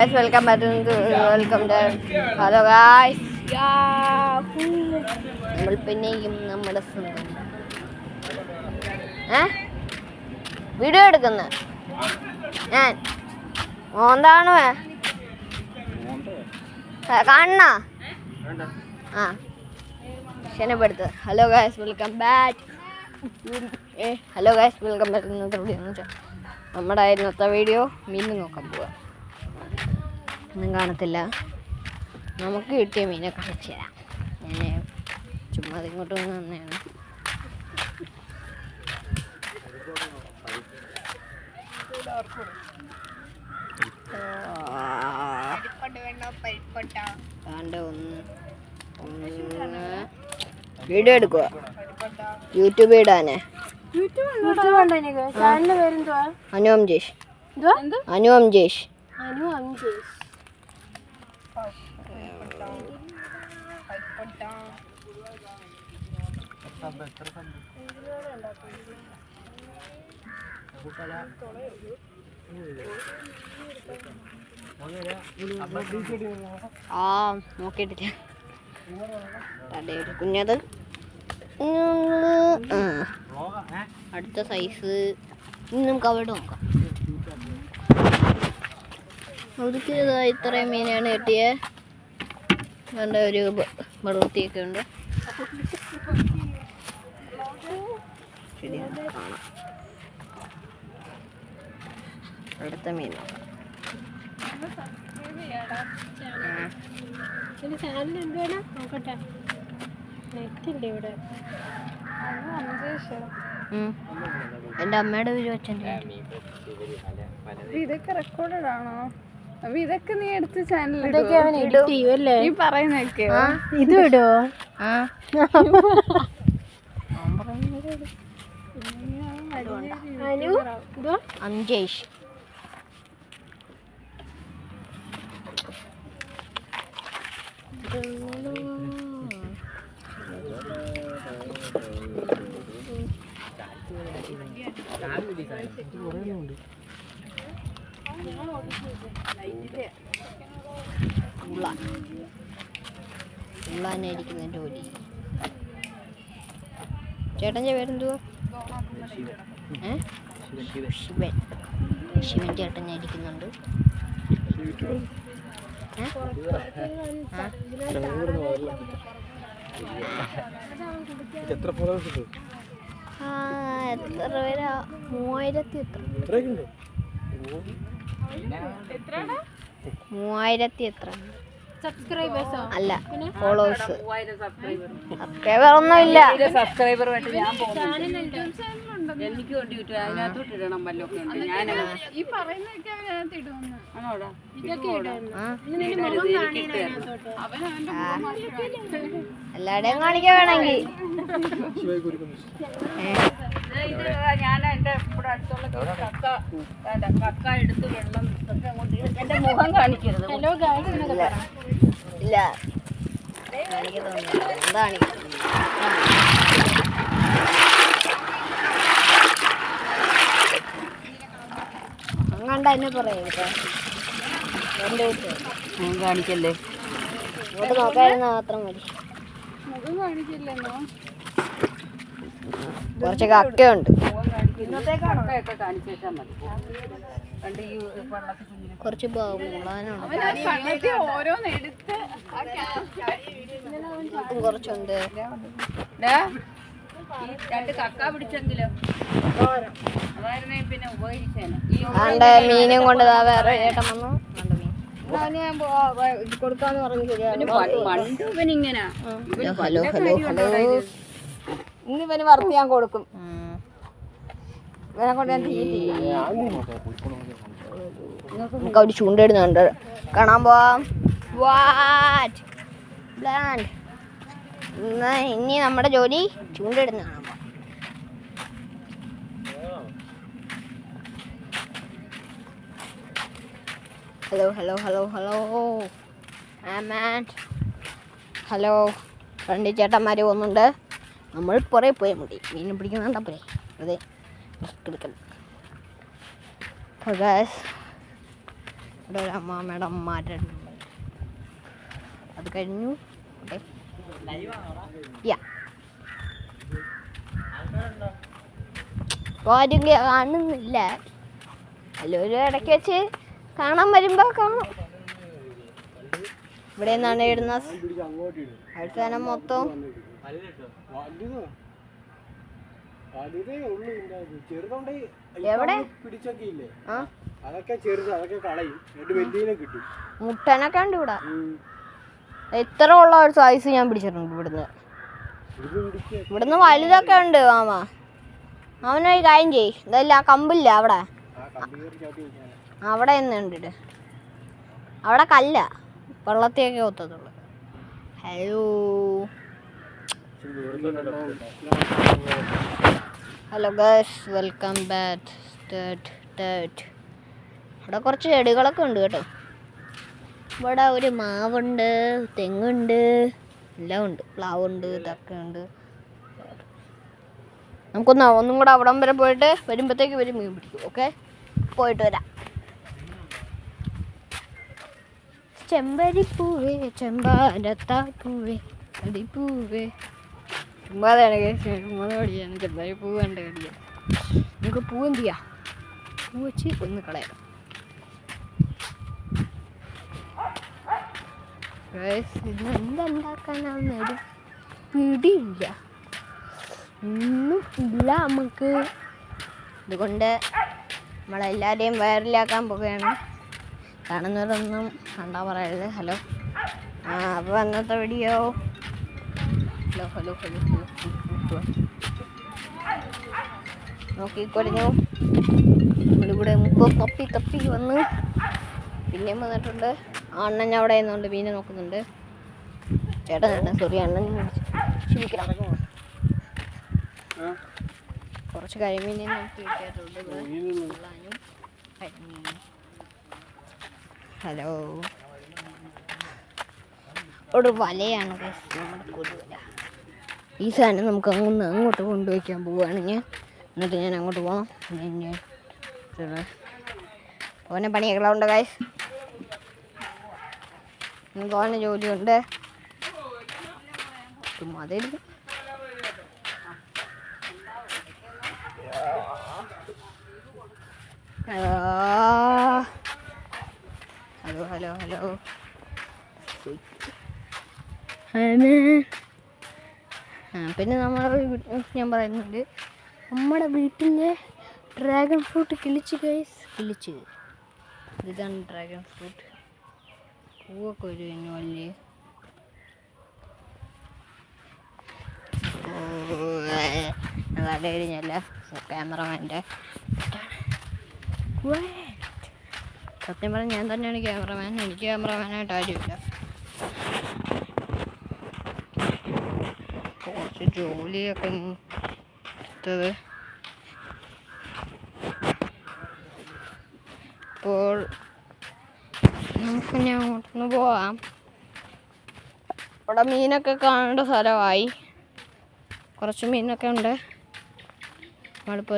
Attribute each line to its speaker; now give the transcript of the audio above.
Speaker 1: Welcome back to welcome to hello guys. നമ്മൾ പിന്നെയും നമ്മുടെ സ്വന്തം വീഡിയോ എടുക്കുന്ന ഞാൻ മോന്താണ് കാണണ ക്ഷണപ്പെടുത്ത്. Hello guys welcome back. Hello guys welcome back. ഇന്നത്തെ വീഡിയോ എന്ന് വെച്ചാൽ നമ്മുടെ ഇന്നത്തെ വീഡിയോ മീൻ നോക്കാൻ പോവാ. ഒന്നും കാണത്തില്ല, നമുക്ക് കിട്ടിയ മീനെ കാണിച്ചു തരാം. ഞാൻ ചുമ്മാ ഇങ്ങോട്ട് വന്ന് തന്നെയാണ്. വീഡിയോ എടുക്കുക, യൂട്യൂബ് ഇടാനേ. അനുപം ജേഷ്. അനുപം ജേഷ്. നോക്കിട്ടില്ല കുഞ്ഞത്. അടുത്ത സൈസ് നമുക്ക് അവിടെ നോക്കാം. അവർക്ക് ഇത്രയും മീനാണ് കിട്ടിയത്. നല്ല ഒരു വെള്ളത്തിയൊക്കെ ഉണ്ട്. കാണാം അടുത്ത മീൻ നോക്കാം. എൻ്റെ അമ്മയുടെ വീഡിയോ വെച്ചിട്ടുണ്ട്.
Speaker 2: ഇതൊക്കെ റെക്കോർഡഡ് ആണോ? ഇതൊക്കെ നീ എടുത്ത് ചാനൽ ഈ പറയുന്നൊക്കെ
Speaker 1: ഇത് വിടോ? അഞ്ജേഷ്. ഉള്ളാനായിരിക്കുന്ന ജോലി. ചേട്ടൻ്റെ പേരെന്തുവാ? ശിവൻ. ശിവൻ ചേട്ടൻ ഇരിക്കുന്നുണ്ട്. എത്ര പേരാ? 3000 എത്ര സബ്സ്ക്രൈബേഴ്സോ? അല്ല, ഫോളോവേഴ്സ്. സബ്സ്ക്രൈബർ ഒന്നുമില്ല.
Speaker 2: എനിക്ക് വേണ്ടി അതിനകത്തോട്ട് ഇടണം. വല്ലൊക്കെ ഈ പറയുന്നൊക്കെ അതിനകത്ത് ഇടുമെന്ന്.
Speaker 1: എല്ലാടെയും കാണിക്കാൻ വേണമെങ്കിൽ
Speaker 2: ഞാൻ എൻ്റെ ഇവിടെ അടുത്തുള്ള കക്ക എടുത്ത് വെള്ളം എൻ്റെ മുഖം കാണിക്കരുത്. ഹലോ
Speaker 1: ഇല്ല കാണിക്കുന്നില്ല. എന്താണ് അങ്ങാണ്ട എന്നെ പറയാം. എൻ്റെ
Speaker 2: മുഖം കാണിക്കല്ലേ?
Speaker 1: ഇങ്ങോട്ട് നോക്കാതിരുന്ന മാത്രം മതി.
Speaker 2: മുഖം കാണിക്കില്ലെന്നോ?
Speaker 1: കുറച്ച് കക്കയുണ്ട്. കുറച്ച് കുറച്ചുണ്ട്.
Speaker 2: രണ്ട് കക്ക പിടിച്ചെങ്കിലും പിന്നെ ഉപകരിച്ചേനെ.
Speaker 1: മീനും കൊണ്ട് വേറെ ചേട്ടൻ വന്നു. കൊടുക്കാന്ന് പറഞ്ഞു. Hello hello hello. ഇന്ന് ഇവന് വറുത്ത് ഞാൻ കൊടുക്കും. ഇവനെ കൊണ്ട് ഞാൻ നമുക്ക് അവിടെ ചൂണ്ടിടുന്നുണ്ട്. കാണാൻ പോവാം. ഇനി നമ്മുടെ ജോലി ചൂണ്ടിടുന്ന കാണാൻ പോവാം. Hello hello hello hello hello. രണ്ട് ചേട്ടന്മാർ പോകുന്നുണ്ട്. നമ്മൾ പുറകെ പോയാൽ മതി. മീൻ പിടിക്കുന്നുണ്ടപ്പോഴേ അതെ എടുക്കണം. ഇവിടെ ഒരു അമ്മാമ്മയുടെ അമ്മമാരുടെ അത് കഴിഞ്ഞു. ഓക്കെ ആരും കാണുന്നില്ല. എല്ലാവരും ഇടയ്ക്ക് വെച്ച് കാണാൻ വരുമ്പോൾ കാണും. ഇവിടെ നിന്നാണ് ഇടുന്ന അവസാനം മൊത്തം എവിടെ മുട്ടനൊക്കെ ഉണ്ട് ഇവിടെ. എത്ര ഉള്ള ഒരു സൈസ് ഞാൻ പിടിച്ചിട്ടുണ്ട് ഇവിടുന്ന് വലുതൊക്കെ ഉണ്ട്. അവനൊരു കാര്യം ചെയ്യ്, ഇതല്ല ആ കമ്പില്ല അവിടെ അവിടെ നിന്നുണ്ട്. അവിടെ കല്ല വെള്ളത്തിയൊക്കെ ഒത്തതുള്ളു. Hello guys, welcome back. ഇവിടെ കുറച്ച് ചെടികളൊക്കെ ഉണ്ട് കേട്ടോ. ഇവിടെ ഒരു മാവുണ്ട്, തെങ്ങുണ്ട്, എല്ലാം ഉണ്ട്. പ്ലാവുണ്ട്, ഇതൊക്കെ ഉണ്ട്. നമുക്കൊന്ന് ഒന്നും കൂടെ അവിടം വരെ പോയിട്ട് വരുമ്പോഴത്തേക്ക് ഒരു മീൻ പിടിക്കും. ഓക്കെ, പോയിട്ട് വരാം. ചെമ്പരിപ്പൂവേ ചെമ്പാരത്താപ്പൂവേ അടിപ്പൂവേ. ചുമ്മാതാണ് കടിയാണ്. ചെമ്പരിപ്പൂ കണ്ട് കടിയാണ്. നമുക്ക് പൂ എന്ത് ചെയ്യാം? പൂ വെച്ച് ഒന്ന് കളയാം. ഇന്ന് എന്തുണ്ടാക്കാനാവുന്നൊരു പിടിയില്ല, ഒന്നും ഇല്ല നമുക്ക്. അതുകൊണ്ട് നമ്മളെല്ലാവരെയും വൈറലാക്കാൻ പോവുകയാണ്. കാണുന്നവരൊന്നും കണ്ടാ പറയരുത്. ഹലോ, അപ്പോൾ അന്നത്തെ വീഡിയോ ഹലോ നോക്കിക്കൊടിഞ്ഞു. നമ്മളിവിടെ മുമ്പ് തപ്പി വന്ന് പിന്നെയും വന്നിട്ടുണ്ട്. അണ്ണൻ അവിടെ നിന്നുണ്ട്, മീനെ നോക്കുന്നുണ്ട്. ചേട്ടൻ സോറി, അണ്ണൻ ക്ഷമിക്കണം. കുറച്ച് കരിമീനെ നോക്കി കിട്ടിയിട്ടുണ്ട്. ഹലോ, ഒരു വലയാണ് നമ്മുടെ കൊതുവല. ഈ സാധനം നമുക്ക് അങ്ങോട്ട് കൊണ്ടുവയ്ക്കാൻ പോവുകയാണ് ഞാൻ. എന്നിട്ട് ഞാൻ അങ്ങോട്ട് പോകണം. ഓനെ പണിയൊക്കെയുണ്ട് ഗൈസ്, ഓനെ ജോലിയുണ്ട്. ചുമ്മാതായിരുന്നു. ഹലോ പിന്നെ ഞാൻ പറയുന്നുണ്ട്, നമ്മുടെ വീട്ടിലെ ഡ്രാഗൺ ഫ്രൂട്ട് കിളിച്ച് ഗൈസ്, കിളിച്ച്. ഇതാണ് ഡ്രാഗൺ ഫ്രൂട്ട്. പൂവൊക്കെ ഒരു കഴിഞ്ഞല്ലേ. കഴിഞ്ഞല്ല ക്യാമറമാൻ്റെ. സത്യം പറഞ്ഞാൽ ഞാൻ തന്നെയാണ് ക്യാമറമാൻ. എനിക്ക് ക്യാമറമാനായിട്ട് ആരുമില്ല. കുറച്ച് ജോലിയൊക്കെ എടുത്തത്. അപ്പോൾ നമുക്ക് ഞാൻ അങ്ങോട്ടൊന്ന് പോവാം. ഇവിടെ മീനൊക്കെ കാണേണ്ട സ്ഥലമായി. കുറച്ച് മീനൊക്കെ ഉണ്ട്. നമ്മളിപ്പോൾ